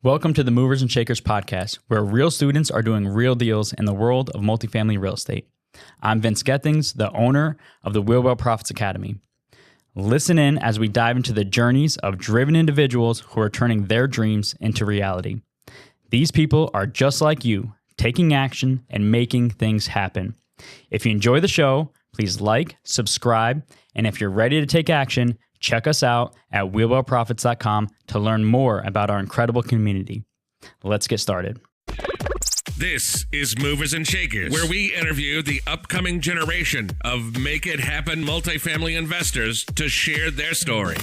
Welcome to the Movers and Shakers podcast, where real students are doing real deals in the world of multifamily real estate. I'm Vince Gethings, the owner of the Wheelwell Profits Academy. Listen in as we dive into the journeys of driven individuals who are turning their dreams into reality. These people are just like you, taking action and making things happen. If you enjoy the show, please like, subscribe, and if you're ready to take action, check us out at wheelwellprofits.com to learn more about our incredible community. Let's get started. This is Movers and Shakers, where we interview the upcoming generation of make it happen multifamily investors to share their story.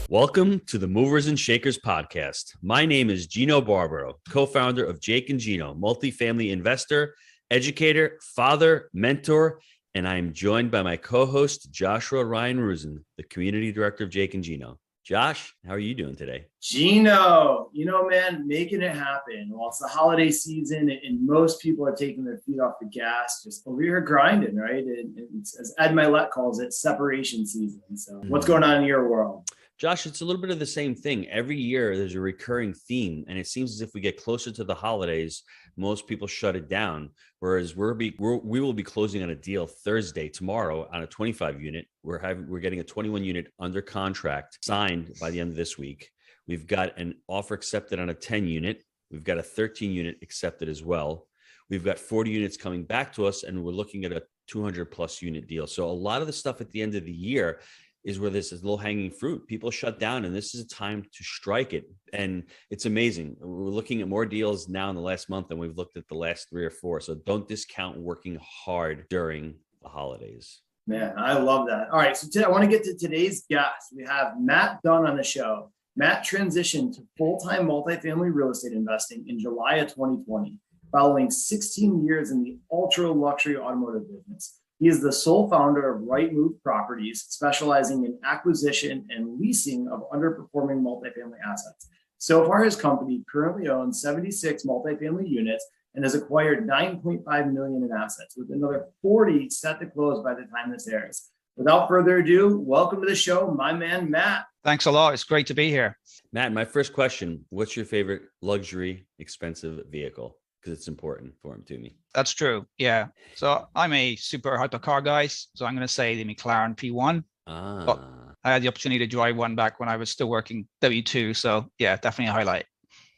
Welcome to the Movers and Shakers podcast. My name is Gino Barbaro, co-founder of Jake and Gino, multifamily investor, educator, father, mentor, and I am joined by my co-host, Joshua Ryan Rusin, the community director of Jake and Gino. Josh, how are you doing today? Gino, man, making it happen. Well, it's the holiday season and most people are taking their feet off the gas, just over here grinding, right? And it's, as Ed Milet calls it, separation season. So what's going on in your world? Josh, it's a little bit of the same thing. Every year there's a recurring theme, and it seems as if we get closer to the holidays, most people shut it down. Whereas we will be closing on a deal Thursday, tomorrow, on a 25 unit. We're getting a 21 unit under contract signed by the end of this week. We've got an offer accepted on a 10 unit. We've got a 13 unit accepted as well. We've got 40 units coming back to us, and we're looking at a 200 plus unit deal. So a lot of the stuff at the end of the year is where this is low-hanging fruit. People shut down, and this is a time to strike it. And it's amazing. We're looking at more deals now in the last month than we've looked at the last 3 or 4. So don't discount working hard during the holidays. Man, I love that. All right, so today I want to get to today's guest. We have Matt Dunn on the show. Matt transitioned to full-time multifamily real estate investing in July of 2020, following 16 years in the ultra-luxury automotive business. He is the sole founder of Right Move Properties, specializing in acquisition and leasing of underperforming multifamily assets. So far, his company currently owns 76 multifamily units and has acquired $9.5 million in assets, with another 40 set to close by the time this airs. Without further ado, welcome to the show, my man, Matt. Thanks a lot. It's great to be here. Matt, my first question, what's your favorite luxury expensive vehicle? Because it's important for him to me. That's true. Yeah. So I'm a super hypercar guy. So I'm going to say the McLaren P1. But I had the opportunity to drive one back when I was still working W2. So yeah, definitely a highlight.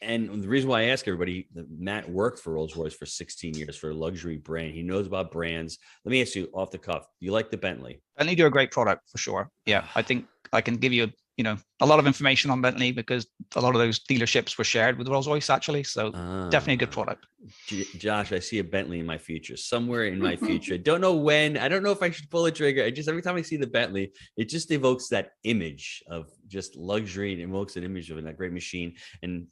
And the reason why I ask everybody, Matt worked for Rolls-Royce for 16 years for a luxury brand. He knows about brands. Let me ask you off the cuff, do you like the Bentley? Bentley do a great product for sure. Yeah. I think I can give you a lot of information on Bentley because a lot of those dealerships were shared with Rolls-Royce actually. So definitely a good product. Josh, I see a Bentley in my future, somewhere in my future. Don't know when. I don't know if I should pull a trigger. Every time I see the Bentley, it just evokes that image of just luxury. It evokes an image of a great machine. And,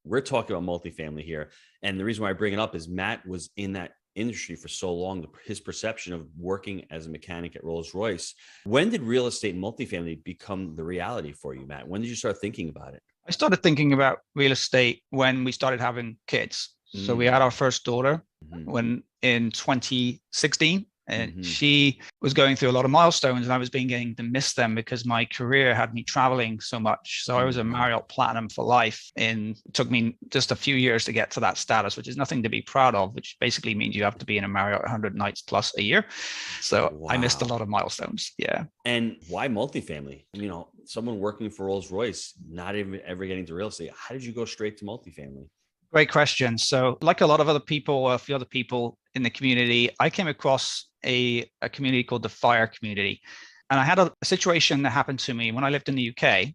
we're talking about multifamily here. And the reason why I bring it up is Matt was in that industry for so long, his perception of working as a mechanic at Rolls-Royce. When did real estate and multifamily become the reality for you, Matt? When did you start thinking about it? I started thinking about real estate when we started having kids. So we had our first daughter when in 2016, and she was going through a lot of milestones, and I was beginning to miss them because my career had me traveling so much. So I was a Marriott Platinum for life, and it took me just a few years to get to that status, which is nothing to be proud of, which basically means you have to be in a Marriott 100 nights plus a year. So wow. I missed a lot of milestones. Yeah. And why multifamily? Someone working for Rolls-Royce, not even ever getting to real estate. How did you go straight to multifamily? Great question. So like a lot of other people, or a few other people in the community, I came across a community called the FIRE community. And I had a situation that happened to me when I lived in the UK.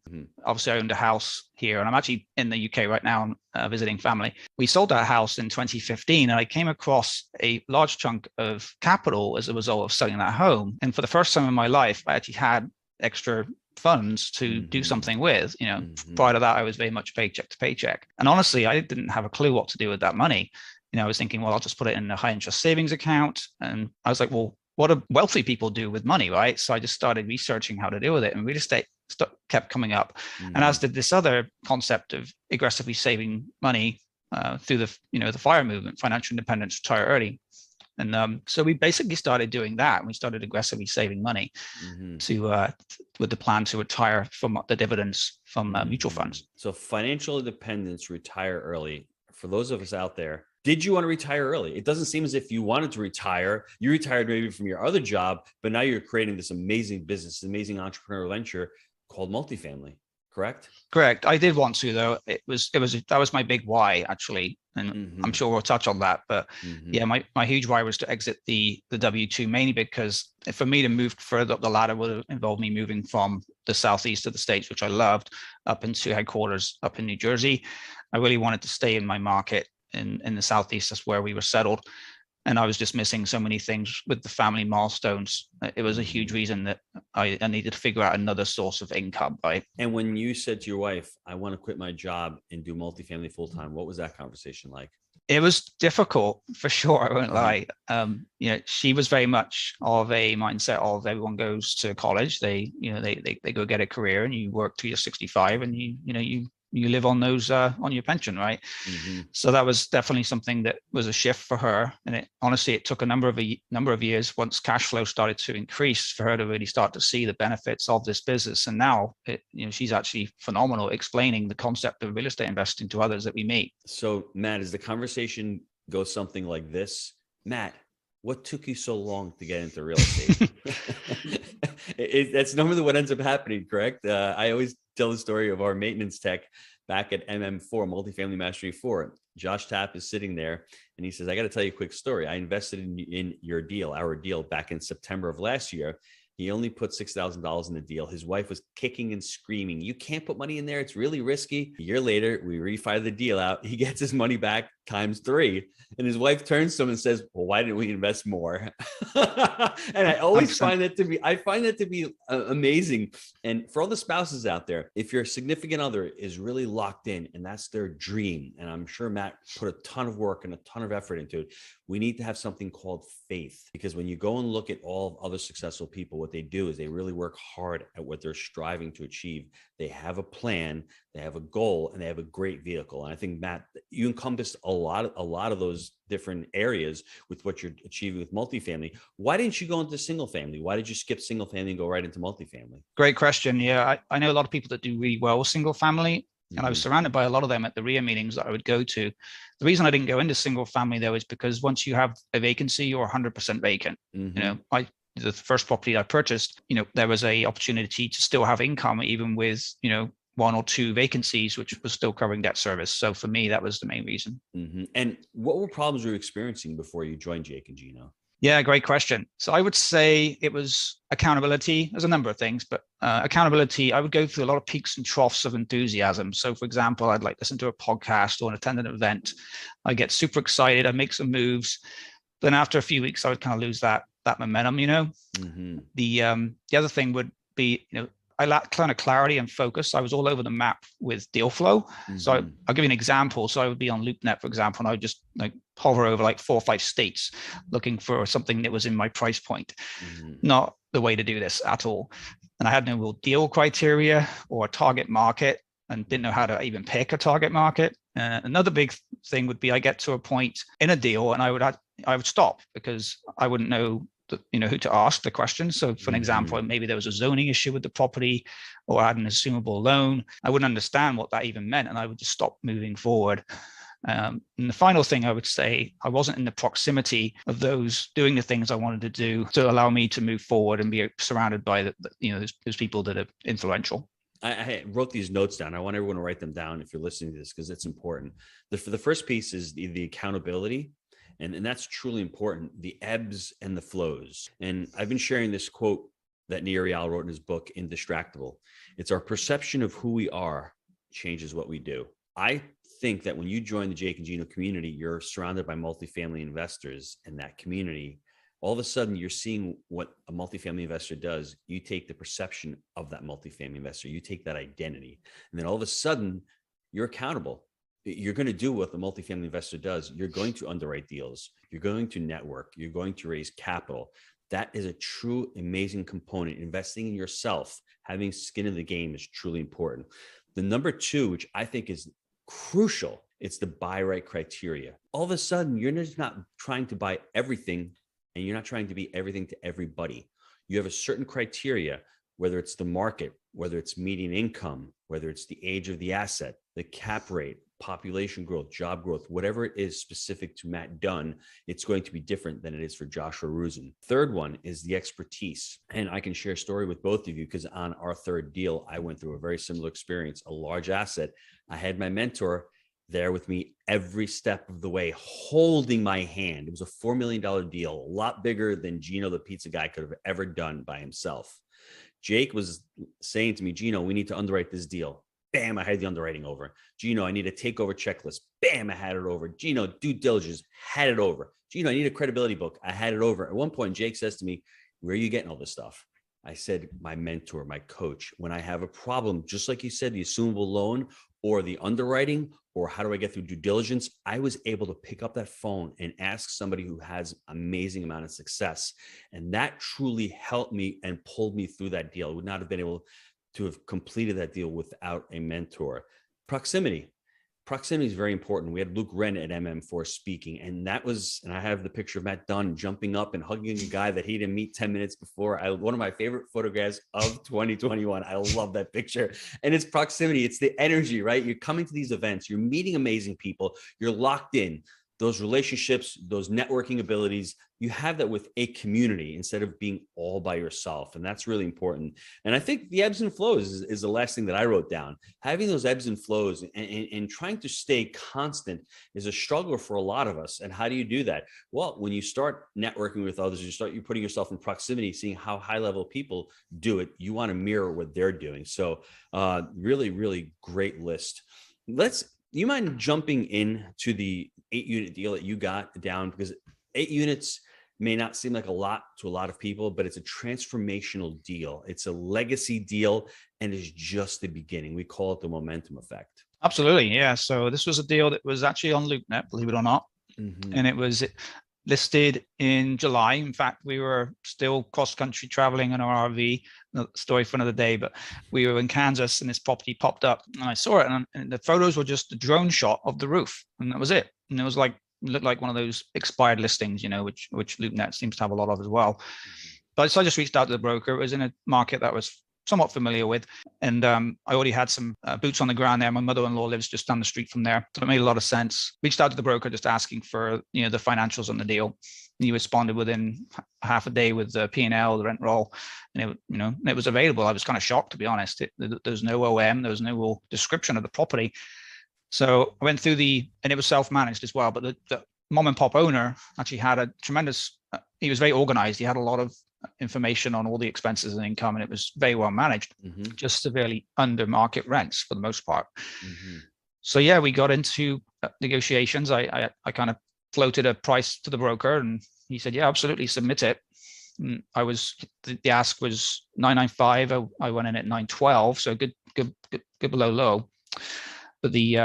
Obviously, I owned a house here, and I'm actually in the UK right now visiting family. We sold that house in 2015, and I came across a large chunk of capital as a result of selling that home. And for the first time in my life, I actually had extra funds to do something with. Prior to that, I was very much paycheck to paycheck. And honestly, I didn't have a clue what to do with that money. I was thinking, well, I'll just put it in a high interest savings account. And I was like, well, what do wealthy people do with money, right? So I just started researching how to deal with it, and real estate kept coming up. And as did this other concept of aggressively saving money through the FIRE movement, financial independence, retire early. And so we basically started doing that. And we started aggressively saving money with the plan to retire from the dividends from mutual funds. So financial independence, retire early. For those of us out there, did you want to retire early? It doesn't seem as if you wanted to retire. You retired maybe from your other job, but now you're creating this amazing business, amazing entrepreneurial venture called multifamily. Correct? Correct. I did want to, though. That was my big why, actually. And I'm sure we'll touch on that. But yeah, my huge why was to exit the W-2, mainly because for me to move further up the ladder would have involved me moving from the southeast of the States, which I loved, up into headquarters up in New Jersey. I really wanted to stay in my market in the southeast. That's where we were settled. And I was just missing so many things with the family milestones. It was a huge reason that I needed to figure out another source of income, right? And when you said to your wife, I want to quit my job and do multifamily full-time, what was that conversation like? It was difficult, for sure. I won't lie. She was very much of a mindset of everyone goes to college. They go get a career, and you work till you're 65, and you live on those on your pension, right? So that was definitely something that was a shift for her. And it took a number of years once cash flow started to increase for her to really start to see the benefits of this business. And now she's actually phenomenal explaining the concept of real estate investing to others that we meet. So Matt, as the conversation goes something like this, Matt, what took you so long to get into real estate? That's normally what ends up happening, correct? I always tell the story of our maintenance tech back at MM4, Multifamily Mastery 4. Josh Tapp is sitting there and he says, I got to tell you a quick story. I invested in our deal back in September of last year. He only put $6,000 in the deal. His wife was kicking and screaming, you can't put money in there. It's really risky. A year later, we refi the deal out. He gets his money back ×3. And his wife turns to him and says, well, why didn't we invest more? And I always find that to be amazing. And for all the spouses out there, if your significant other is really locked in and that's their dream, and I'm sure Matt put a ton of work and a ton of effort into it, we need to have something called faith. Because when you go and look at all other successful people, what they do is they really work hard at what they're striving to achieve. They have a plan, they have a goal, and they have a great vehicle. And I think, Matt, you encompassed a lot of those different areas with what you're achieving with multifamily. Why didn't you go into single family? Why did you skip single family and go right into multifamily? Great question. Yeah, I know a lot of people that do really well with single family. And I was surrounded by a lot of them at the RIA meetings that I would go to. The reason I didn't go into single family, though, is because once you have a vacancy, you're 100% vacant. The first property I purchased, there was a opportunity to still have income, even with, 1 or 2 vacancies, which was still covering debt service. So for me, that was the main reason. And what were problems you were experiencing before you joined Jake and Gino? Yeah, great question. So I would say it was accountability. There's a number of things, but accountability, I would go through a lot of peaks and troughs of enthusiasm. So for example, I'd like listen to a podcast or attend an event. I get super excited. I make some moves. Then after a few weeks, I would kind of lose that momentum, The other thing would be, I lack kind of clarity and focus. I was all over the map with deal flow. So I'll give you an example. So I would be on LoopNet, for example, and I would just hover over 4 or 5 states looking for something that was in my price point. Not the way to do this at all. And I had no real deal criteria or a target market and didn't know how to even pick a target market. Another big thing would be I get to a point in a deal and I would stop because I wouldn't know who to ask the question. So for an example, maybe there was a zoning issue with the property or I had an assumable loan. I wouldn't understand what that even meant. And I would just stop moving forward. And the final thing I would say, I wasn't in the proximity of those doing the things I wanted to do to allow me to move forward and be surrounded by those people that are influential. I wrote these notes down. I want everyone to write them down if you're listening to this, because it's important. The first piece is the accountability. And that's truly important, the ebbs and the flows. And I've been sharing this quote that Nir Eyal wrote in his book, Indistractable. It's our perception of who we are changes what we do. I think that when you join the Jake and Gino community, you're surrounded by multifamily investors in that community. All of a sudden, you're seeing what a multifamily investor does. You take the perception of that multifamily investor. You take that identity. And then all of a sudden, you're accountable. You're going to do what the multifamily investor does. You're going to underwrite deals. You're going to network. You're going to raise capital. That is a true amazing component. Investing in yourself, having skin in the game is truly important. The number 2, which I think is crucial, It's the buy right criteria. All of a sudden, you're just not trying to buy everything, and you're not trying to be everything to everybody. You have a certain criteria, whether it's the market, whether it's median income, whether it's the age of the asset, the cap rate, population growth, job growth, whatever it is specific to Matt Dunn, it's going to be different than it is for Joshua Rusin. Third one is the expertise. And I can share a story with both of you because on our third deal, I went through a very similar experience, a large asset. I had my mentor there with me every step of the way, holding my hand. It was a $4 million deal, a lot bigger than Gino, the pizza guy, could have ever done by himself. Jake was saying to me, Gino, we need to underwrite this deal. Bam, I had the underwriting over. Gino, I need a takeover checklist. Bam, I had it over. Gino, due diligence, had it over. Gino, I need a credibility book. I had it over. At one point, Jake says to me, where are you getting all this stuff? I said, my mentor, my coach. When I have a problem, just like you said, the assumable loan or the underwriting, or how do I get through due diligence? I was able to pick up that phone and ask somebody who has amazing amount of success. And that truly helped me and pulled me through that deal. I would not have been able to have completed that deal without a mentor. Proximity is very important. We had Luke Wren at MM4 speaking, and I have the picture of Matt Dunn jumping up and hugging a guy that he didn't meet 10 minutes before. One of my favorite photographs of 2021. I love that picture. And it's proximity. It's the energy, right? You're coming to these events, you're meeting amazing people, you're locked in. Those relationships, those networking abilities, you have that with a community instead of being all by yourself. And that's really important. And I think the ebbs and flows is the last thing that I wrote down. Having those ebbs and flows and trying to stay constant is a struggle for a lot of us. And how do you do that? Well, when you start networking with others, you're putting yourself in proximity, seeing how high level people do it. You want to mirror what they're doing. So really, really great list. You mind jumping in to the 8-unit deal that you got down? Because 8 units may not seem like a lot to a lot of people, but it's a transformational deal. It's a legacy deal, and it's just the beginning. We call it the momentum effect. Absolutely. Yeah. So this was a deal that was actually on LoopNet, believe it or not. Mm-hmm. And it was listed in July. In fact, we were still cross-country traveling in our RV. Story for another day, but we were in Kansas and this property popped up and I saw it, and the photos were just a drone shot of the roof, and that was it. And it was looked like one of those expired listings, which LoopNet seems to have a lot of as well. But so I just reached out to the broker. It was in a market that was somewhat familiar with, and I already had some boots on the ground there. My mother-in-law lives just down the street from there, so it made a lot of sense. Reached out to the broker just asking for the financials on the deal. He responded within half a day with the P&L, the rent roll, and it was available. I was kind of shocked, to be honest. There was no OM, there was no real description of the property. So I went through and it was self-managed as well. But the mom and pop owner actually had a tremendous. He was very organized. He had a lot of information on all the expenses and income, and it was very well managed. Mm-hmm. Just severely under market rents for the most part. Mm-hmm. So yeah, we got into negotiations. I kind of floated a price to the broker, and he said, "Yeah, absolutely, submit it." And the ask was $995. I went in at $912, so good below low. But he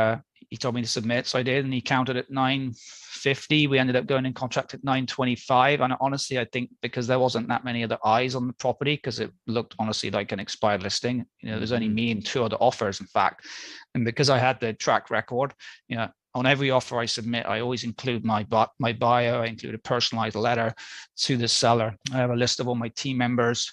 told me to submit, so I did, and he counted at $950. We ended up going in contract at $925, and honestly, I think because there wasn't that many other eyes on the property, because it looked honestly like an expired listing. There's only me and 2 other offers, in fact, and because I had the track record, on every offer I submit, I always include my bio. I include a personalized letter to the seller. I have a list of all my team members.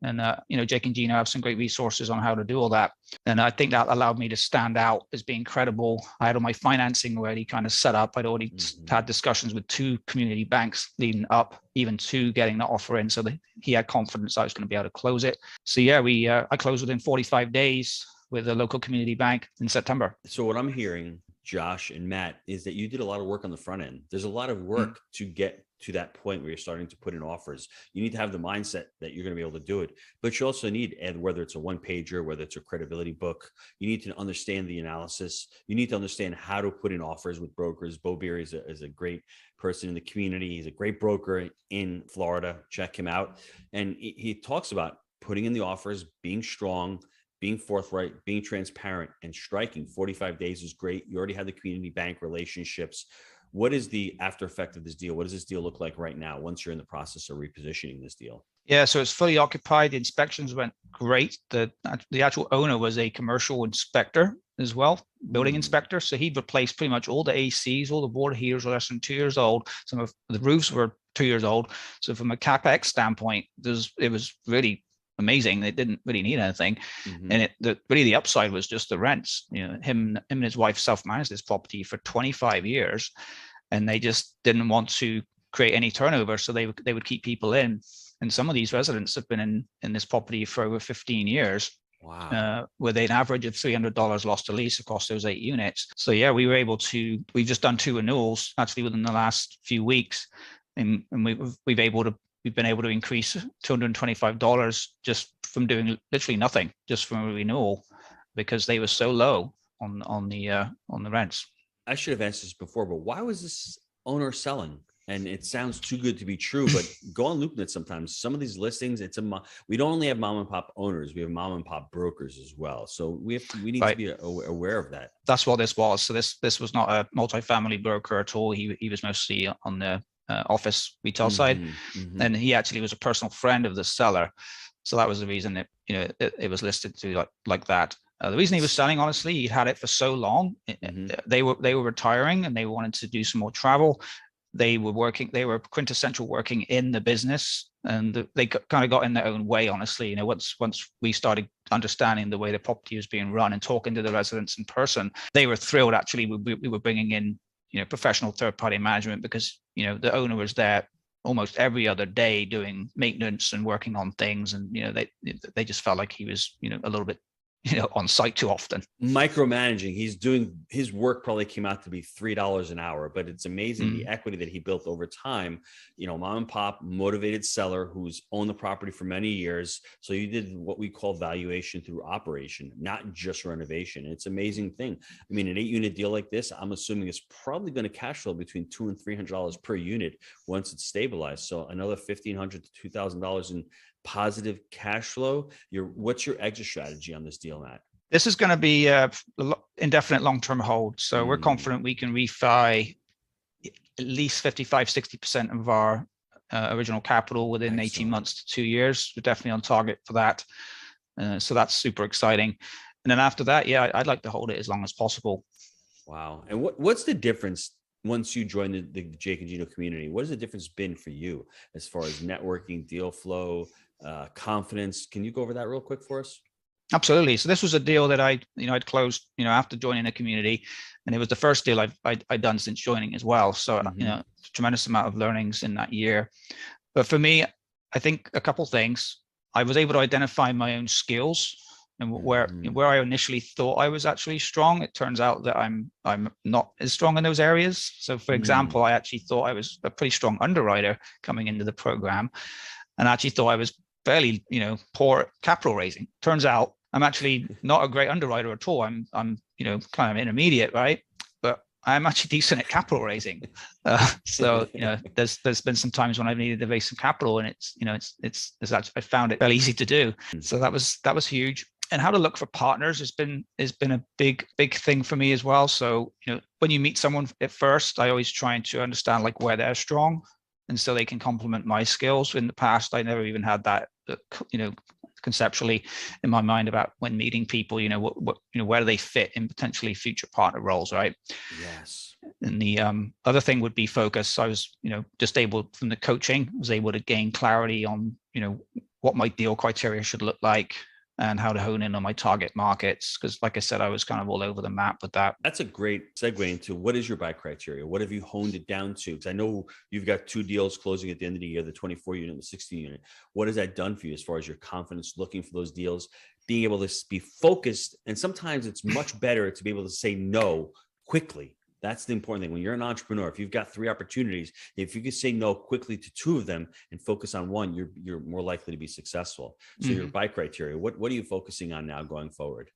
And, Jake and Gino have some great resources on how to do all that. And I think that allowed me to stand out as being credible. I had all my financing already kind of set up. I'd already had discussions with 2 community banks leading up even to getting the offer in. So that he had confidence I was going to be able to close it. So yeah, I closed within 45 days with a local community bank in September. So what I'm hearing, Josh and Matt, is that you did a lot of work on the front end. There's a lot of work to get to that point where you're starting to put in offers. You need to have the mindset that you're going to be able to do it, but you also need, and whether it's a 1-pager, whether it's a credibility book, you need to understand the analysis. You need to understand how to put in offers with brokers. Bo Beery is a great person in the community. He's a great broker in Florida. Check him out. And he talks about putting in the offers, being strong, being forthright, being transparent, and striking. 45 days is great. You already have the community bank relationships. What is the after effect of this deal? What does this deal look like right now once you're in the process of repositioning this deal? Yeah, so it's fully occupied. The inspections went great. The actual owner was a commercial inspector. as well, building inspector. So he replaced pretty much all the ACs, all the water heaters were less than 2 years old. Some of the roofs were 2 years old. So from a CapEx standpoint, it was really amazing. They didn't really need anything. And really the upside was just the rents. Him and his wife self-managed this property for 25 years, and they just didn't want to create any turnover. So they would keep people in. And some of these residents have been in this property for over 15 years. Wow. With an average of $300 lost to lease across those 8 units. So yeah, we've just done 2 renewals actually within the last few weeks. And we've been able to increase $225 just from doing literally nothing, just from a renewal, because they were so low on the rents. I should have answered this before, but why was this owner selling? And it sounds too good to be true, but go on LoopNet sometimes. Some of these listings, we don't only have mom and pop owners, we have mom and pop brokers as well. So we need to be aware of that. That's what this was. So this was not a multifamily broker at all. He was mostly on the office retail side, and he actually was a personal friend of the seller. So that was the reason that it was listed to like that. The reason he was selling, honestly, he had it for so long. They were retiring and they wanted to do some more travel. They were quintessential working in the business, and they kind of got in their own way, honestly. Once we started understanding the way the property was being run and talking to the residents in person, they were thrilled. Actually, we were bringing in professional third-party management, because the owner was there almost every other day doing maintenance and working on things, and they just felt like he was a little bit on site too often. Micromanaging. He's doing his work, probably came out to be $3 an hour, but it's amazing the equity that he built over time. Mom and pop motivated seller who's owned the property for many years. So you did what we call valuation through operation, not just renovation. It's an amazing thing. I mean, an 8-unit deal like this, I'm assuming it's probably going to cash flow between $200 and $300 per unit once it's stabilized. So another $1,500 to $2,000 in positive cash flow. What's your exit strategy on this deal, Matt? This is going to be indefinite long-term hold. So we're confident we can refi at least 55-60% of our original capital within Excellent. 18 months to 2 years. We're definitely on target for that. So that's super exciting. And then after that, I'd like to hold it as long as possible. Wow. And what's the difference once you join the Jake and Gino community? What has the difference been for you as far as networking, deal flow, confidence? Can you go over that real quick for us? Absolutely. So this was a deal that I'd closed, after joining a community, and it was the first deal I'd done since joining as well. So, tremendous amount of learnings in that year. But for me, I think a couple things. I was able to identify my own skills and where I initially thought I was actually strong. It turns out that I'm not as strong in those areas. So for example, I actually thought I was a pretty strong underwriter coming into the program, and I actually thought I was fairly, poor at capital raising. Turns out I'm actually not a great underwriter at all. I'm kind of intermediate, right? But I'm actually decent at capital raising. So there's been some times when I've needed to raise some capital, and it's actually, I found it fairly easy to do. So that was huge. And how to look for partners has been a big thing for me as well. So when you meet someone at first, I always try to understand where they're strong, and so they can complement my skills. In the past, I never even had that, conceptually in my mind about when meeting people, where do they fit in potentially future partner roles, right? Yes. And the other thing would be focus. I was, just able, from the coaching, was able to gain clarity on, what my deal criteria should look like, and how to hone in on my target markets. Because like I said, I was kind of all over the map with that. That's a great segue into what is your buy criteria? What have you honed it down to? Because I know you've got 2 deals closing at the end of the year, the 24 unit and the 16 unit. What has that done for you as far as your confidence looking for those deals, being able to be focused? And sometimes it's much better to be able to say no quickly. That's the important thing. When you're an entrepreneur, if you've got 3 opportunities, if you can say no quickly to 2 of them and focus on one, you're more likely to be successful. So your buy criteria, what are you focusing on now going forward?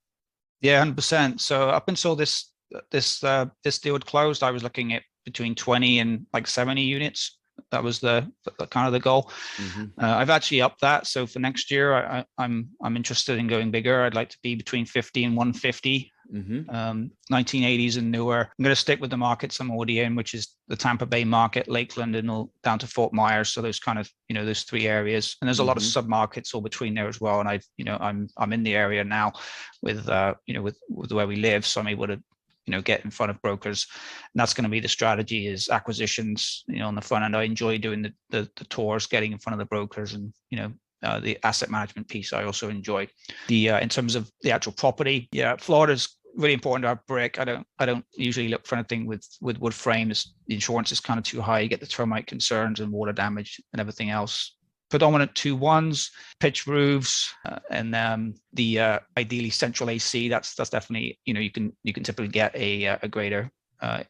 Yeah, 100%. So up until this deal had closed, I was looking at between 20 and 70 units. That was the kind of the goal. I've actually upped that. So for next year, I'm interested in going bigger. I'd like to be between 50 and 150 Mm-hmm. 1980s and newer. I'm going to stick with the markets I'm already in, which is the Tampa Bay market, Lakeland, and all down to Fort Myers. So those kind of, those three areas. And there's a lot of sub markets all between there as well. And I'm in the area now with with where we live, so I'm able to get in front of brokers. And that's going to be the strategy, is acquisitions on the front end. I enjoy doing the tours, getting in front of the brokers, and the asset management piece I also enjoy. In terms of the actual property, Florida's really important to have brick. I don't usually look for anything with wood frames. The insurance is kind of too high. You get the termite concerns and water damage and everything else. Predominant 2-1s, pitch roofs, and the ideally central AC. That's definitely, you can typically get a greater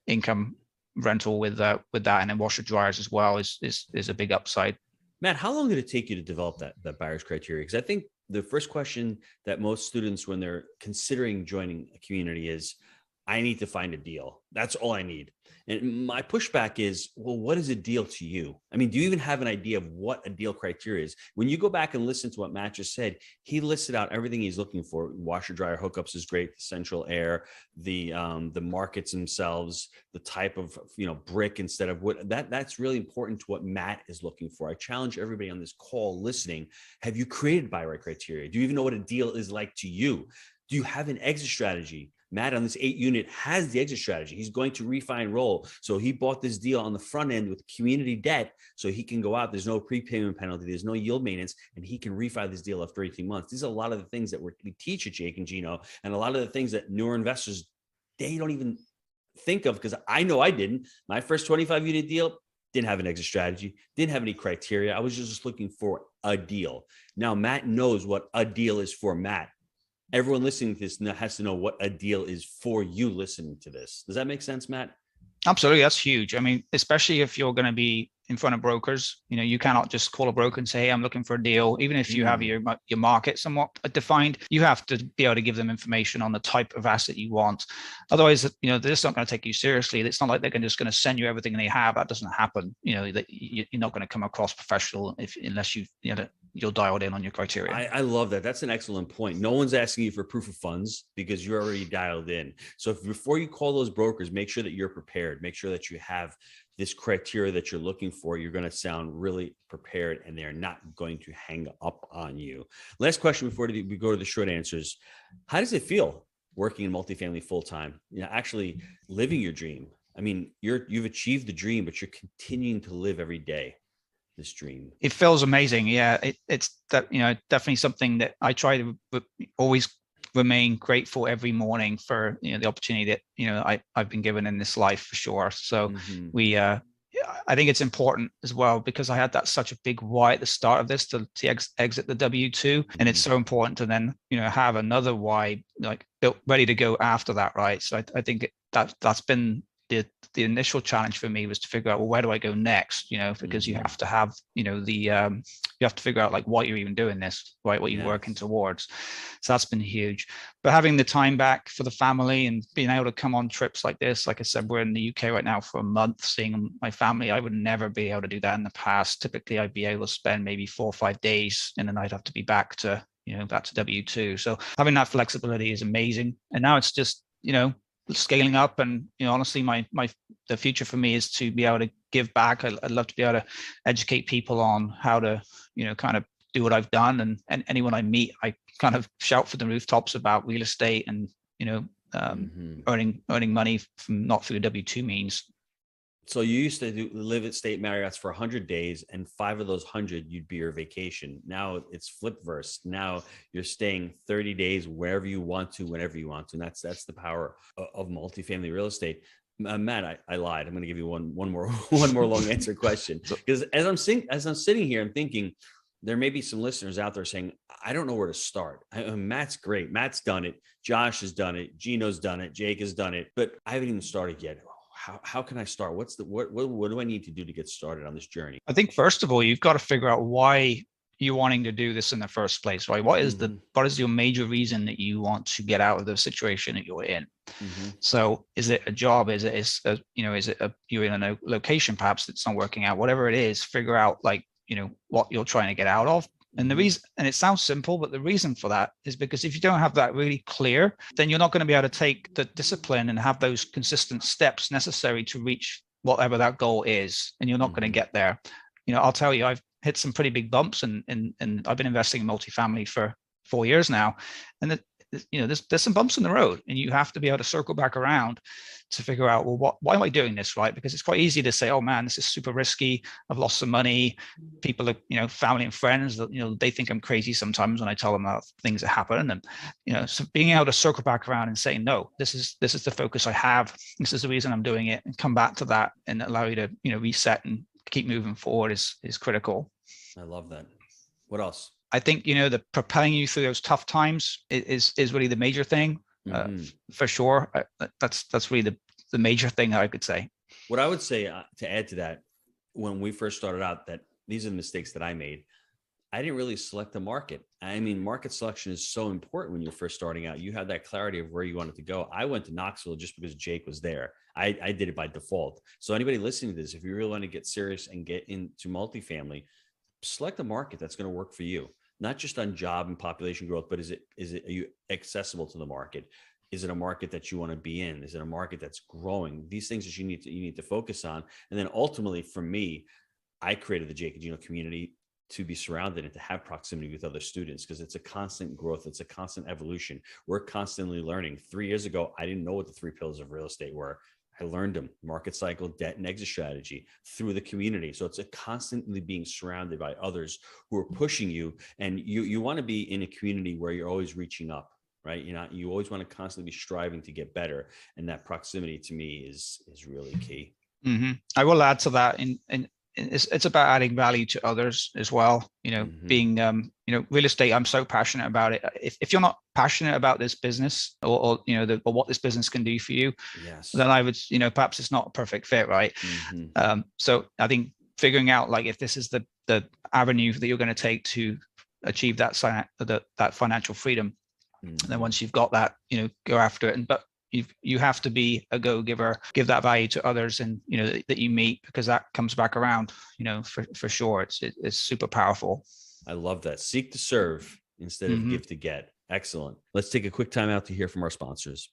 income rental with that, and then washer dryers as well is a big upside. Matt, how long did it take you to develop that buyer's criteria? Because I think the first question that most students, when they're considering joining a community, is, I need to find a deal. That's all I need. And my pushback is, well, what is a deal to you? I mean, do you even have an idea of what a deal criteria is? When you go back and listen to what Matt just said, he listed out everything he's looking for. Washer dryer hookups is great. Central air, the markets themselves, the type of, brick instead of wood. That's really important to what Matt is looking for. I challenge everybody on this call listening. Have you created buyer criteria? Do you even know what a deal is like to you? Do you have an exit strategy? Matt on this 8 unit has the exit strategy. He's going to refi and roll. So he bought this deal on the front end with community debt, so he can go out. There's no prepayment penalty. There's no yield maintenance, and he can refi this deal after 18 months. These are a lot of the things that we teach at Jake and Gino, and a lot of the things that newer investors, they don't even think of, because I know I didn't. My first 25 unit deal didn't have an exit strategy, didn't have any criteria. I was just looking for a deal. Now Matt knows what a deal is for Matt. Everyone listening to this has to know what a deal is for you listening to this. Does that make sense, Matt? Absolutely. That's huge. I mean, especially if you're going to be in front of brokers, you cannot just call a broker and say, hey, I'm looking for a deal. Even if you have your market somewhat defined, you have to be able to give them information on the type of asset you want. Otherwise, they're just not going to take you seriously. It's not like they're just going to send you everything they have. That doesn't happen. You're not going to come across professional unless you're dialed in on your criteria. I love that. That's an excellent point. No one's asking you for proof of funds because you're already dialed in. So before you call those brokers, make sure that you're prepared. Make sure that you have this criteria that you're looking for. You're going to sound really prepared, and they're not going to hang up on you. Last question before we go to the short answers. How does it feel working in multifamily full-time? Actually living your dream. I mean, you've achieved the dream, but you're continuing to live every day this dream. It feels amazing. Yeah, it's definitely something that I try to always remain grateful every morning for the opportunity that I've been given in this life, for sure. So I think it's important as well, because I had such a big why at the start of this to exit the W-2, and it's so important to then have another why built ready to go after that, right? So I think that's been the initial challenge for me, was to figure out, well, where do I go next? Because you have to have you have to figure out what you're even doing this, right? What you're working towards. So that's been huge. But having the time back for the family and being able to come on trips like this, like I said, we're in the UK right now for a month seeing my family. I would never be able to do that in the past. Typically, I'd be able to spend maybe 4 or 5 days, and then I'd have to be back to back to W-2. So having that flexibility is amazing. And now it's just scaling up, and honestly, the future for me is to be able to give back. I'd love to be able to educate people on how to kind of do what I've done, and anyone I meet, I kind of shout from the rooftops about real estate and earning money from not through W-2 means. So you used to live at State Marriott's for 100 days, and 5 of those 100 you'd be your vacation. Now it's flip verse. Now you're staying 30 days wherever you want to, whenever you want to. And that's the power of multifamily real estate. Matt, I lied. I'm going to give you one more long answer question, because as I'm sitting here, I'm thinking there may be some listeners out there saying, I don't know where to start. Matt's great. Matt's done it. Josh has done it. Gino's done it. Jake has done it, but I haven't even started yet. How can I start? What do I need to do to get started on this journey? I think first of all, you've got to figure out why you're wanting to do this in the first place, right? What is your major reason that you want to get out of the situation that you're in? So is it a job? Is it you're in a location perhaps that's not working out? Whatever it is, figure out what you're trying to get out of, And the reason, and it sounds simple, but the reason for that is because if you don't have that really clear, then you're not going to be able to take the discipline and have those consistent steps necessary to reach whatever that goal is. And you're not going to get there. I'll tell you, I've hit some pretty big bumps, and I've been investing in multifamily for 4 years now. And there's some bumps in the road, and you have to be able to circle back around to figure out, well, why am I doing this, right? Because it's quite easy to say, oh man, this is super risky. I've lost some money. People are, family and friends, they think I'm crazy sometimes when I tell them about things that happen. And, so being able to circle back around and saying, no, this is the focus I have. This is the reason I'm doing it, and come back to that and allow you to, reset and keep moving forward is critical. I love that. What else? I think, the propelling you through those tough times is really the major thing. For sure. That's really the major thing that I could say. What I would say to add to that, when we first started out, that these are the mistakes that I made. I didn't really select the market. I mean, market selection is so important when you're first starting out. You have that clarity of where you wanted to go. I went to Knoxville just because Jake was there. I did it by default. So anybody listening to this, if you really want to get serious and get into multifamily, select a market that's going to work for you. Not just on job and population growth, but are you accessible to the market? Is it a market that you want to be in? Is it a market that's growing? These things that you need to focus on. And then ultimately, for me, I created the Jake and Gino community to be surrounded and to have proximity with other students, because it's a constant growth. It's a constant evolution. We're constantly learning. 3 years ago, I didn't know what the 3 pillars of real estate were. I learned them: market cycle, debt and exit strategy, through the community. So it's a constantly being surrounded by others who are pushing you, and you want to be in a community where you're always reaching up, right? You always want to constantly be striving to get better. And that proximity to me is really key. I will add to that. It's about adding value to others as well. Being, real estate, I'm so passionate about it. If you're not passionate about this business or what this business can do for you, yes, then I would, perhaps it's not a perfect fit, right? So I think figuring out, like, if this is the avenue that you're going to take to achieve that financial freedom, then once you've got that, go after it. But you have to be a go-giver, give that value to others, and that you meet, because that comes back around, for sure. It's super powerful. I love that. Seek to serve instead of give to get. Excellent. Let's take a quick time out to hear from our sponsors.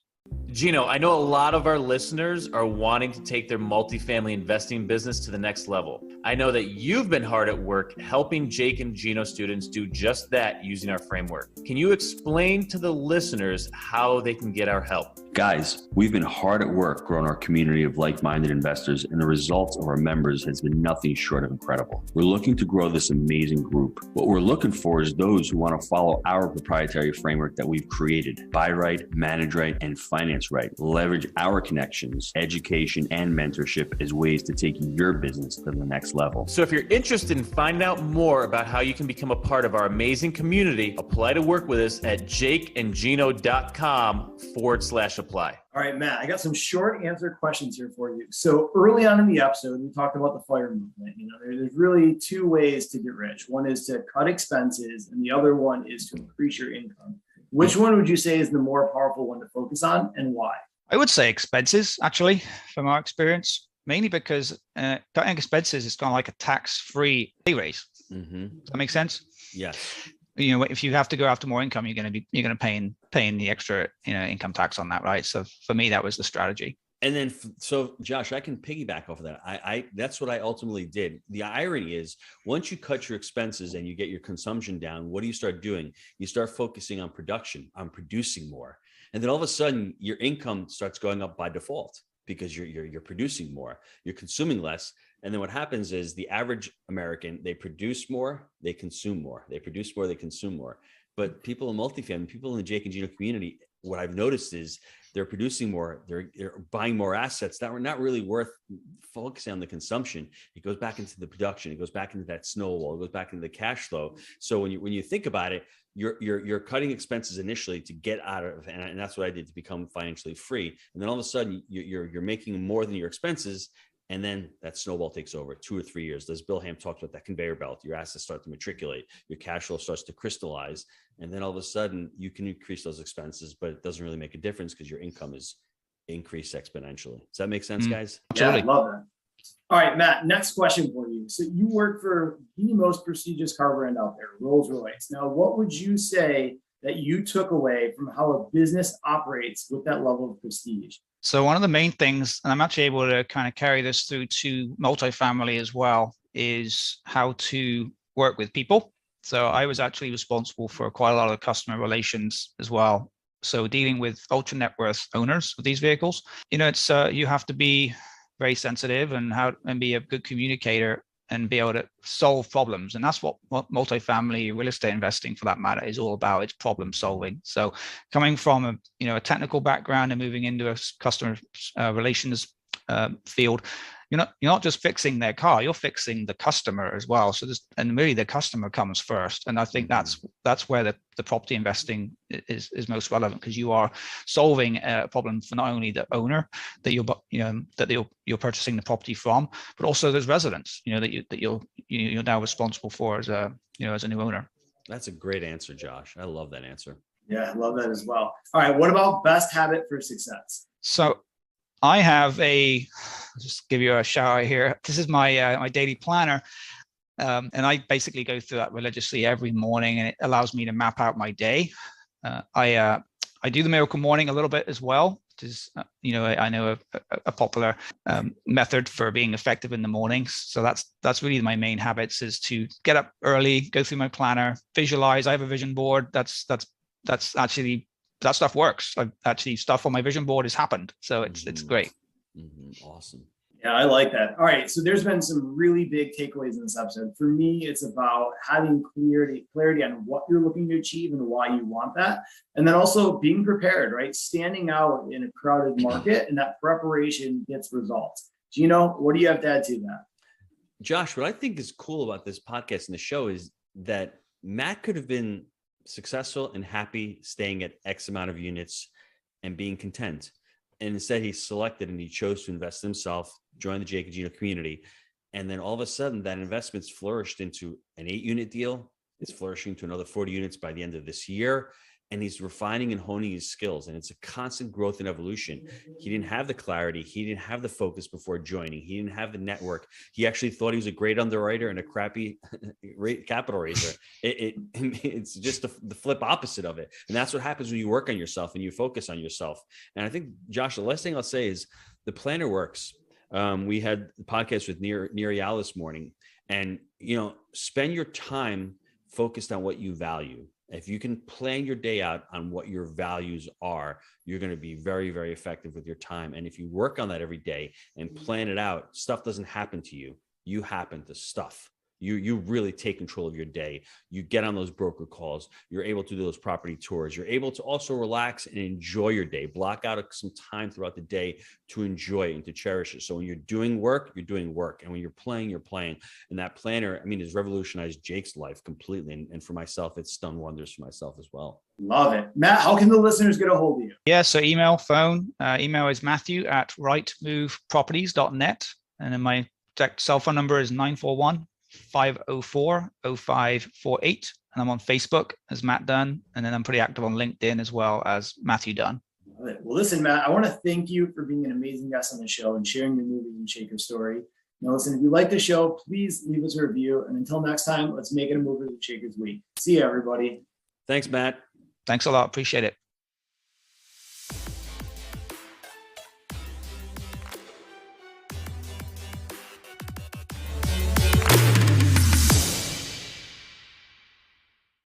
Gino, I know a lot of our listeners are wanting to take their multifamily investing business to the next level. I know that you've been hard at work helping Jake and Gino students do just that using our framework. Can you explain to the listeners how they can get our help? Guys, we've been hard at work growing our community of like-minded investors, and the results of our members has been nothing short of incredible. We're looking to grow this amazing group. What we're looking for is those who want to follow our proprietary framework that we've created: buy right, manage right, and finance right. Leverage our connections, education, and mentorship as ways to take your business to the next level. So if you're interested in finding out more about how you can become a part of our amazing community, apply to work with us at jakeandgino.com/apply. All right, Matt, I got some short answer questions here for you. So early on in the episode, we talked about the FIRE movement. There's really 2 ways to get rich. One is to cut expenses, and the other one is to increase your income. Which one would you say is the more powerful one to focus on, and why? I would say expenses, actually, from our experience, mainly because cutting expenses is kind of like a tax-free pay raise. Does that make sense? Yes. If you have to go after more income, you're going to pay in the extra, income tax on that, right? So for me, that was the strategy. And then, so Josh, I can piggyback off of that. That's what I ultimately did. The irony is, once you cut your expenses and you get your consumption down, what do you start doing? You start focusing on production, on producing more. And then all of a sudden your income starts going up by default, because you're producing more, you're consuming less. And then what happens is, the average American, they produce more, they consume more. They produce more, they consume more. But people in multifamily, people in the Jake and Gino community, what I've noticed is they're producing more, they're buying more assets that were not really worth focusing on the consumption. It goes back into the production, it goes back into that snowball, it goes back into the cash flow. So when you think about it, you're cutting expenses initially to get out of, and that's what I did to become financially free. And then all of a sudden you're making more than your expenses. And then that snowball takes over 2 or 3 years. As Bill Ham talked about, that conveyor belt, your assets start to matriculate, your cash flow starts to crystallize. And then all of a sudden you can increase those expenses, but it doesn't really make a difference because your income is increased exponentially. Does that make sense, guys? Yeah, I love that. All right, Matt, next question for you. So you work for the most prestigious car brand out there, Rolls-Royce. Now, what would you say that you took away from how a business operates with that level of prestige? So one of the main things, and I'm actually able to kind of carry this through to multifamily as well, is how to work with people. So I was actually responsible for quite a lot of customer relations as well. So dealing with ultra net worth owners of these vehicles, it's you have to be very sensitive and be a good communicator and be able to solve problems. And that's what multifamily real estate investing, for that matter, is all about. It's problem solving. So coming from a technical background and moving into a customer relations field, you're not just fixing their car, you're fixing the customer as well. So and really the customer comes first. And I think that's where the property investing is most relevant, because you are solving a problem for not only the owner that you're purchasing the property from, but also those residents, that you're now responsible for as a new owner. That's a great answer, Josh. I love that answer. Yeah, I love that as well. All right, what about best habit for success? So I have I'll just give you a shout out here. This is my my daily planner. And I basically go through that religiously every morning, and it allows me to map out my day. I do the Miracle Morning a little bit as well. I know a popular method for being effective in the mornings. So that's really my main habits, is to get up early, go through my planner, visualize. I have a vision board. That's actually, that stuff works. Stuff on my vision board has happened. So it's great. Awesome. Yeah, I like that. All right. So there's been some really big takeaways in this episode. For me, it's about having clarity on what you're looking to achieve and why you want that. And then also being prepared, right? Standing out in a crowded market, and that preparation gets results. Gino, what do you have to add to that? Josh, what I think is cool about this podcast and the show is that Matt could have been successful and happy staying at X amount of units and being content. And instead he selected and he chose to invest in himself, join the Jake and Gino community. And then all of a sudden that investment's flourished into an 8-unit deal. It's flourishing to another 40 units by the end of this year. And he's refining and honing his skills. And it's a constant growth and evolution. He didn't have the clarity. He didn't have the focus before joining. He didn't have the network. He actually thought he was a great underwriter and a crappy capital raiser. It's just the flip opposite of it. And that's what happens when you work on yourself and you focus on yourself. And I think, Josh, the last thing I'll say is the planner works. We had the podcast with Nereal this morning, and, spend your time focused on what you value. If you can plan your day out on what your values are, you're going to be very, very effective with your time. And if you work on that every day and plan it out, stuff doesn't happen to you. You happen to stuff. You really take control of your day. You get on those broker calls. You're able to do those property tours. You're able to also relax and enjoy your day. Block out some time throughout the day to enjoy it and to cherish it. So when you're doing work, you're doing work. And when you're playing, you're playing. And that planner, has revolutionized Jake's life completely. And for myself, it's done wonders for myself as well. Love it. Matt, how can the listeners get a hold of you? Yeah, so email, phone. Email is matthew@rightmoveproperties.net. And then my cell phone number is 941-504-0548. And I'm on Facebook as Matt Dunn. And then I'm pretty active on LinkedIn as well as Matthew Dunn. Well, listen, Matt, I want to thank you for being an amazing guest on the show and sharing your movers and shakers story. Now, listen, if you like the show, please leave us a review. And until next time, let's make it a movers and shakers week. See you, everybody. Thanks, Matt. Thanks a lot. Appreciate it.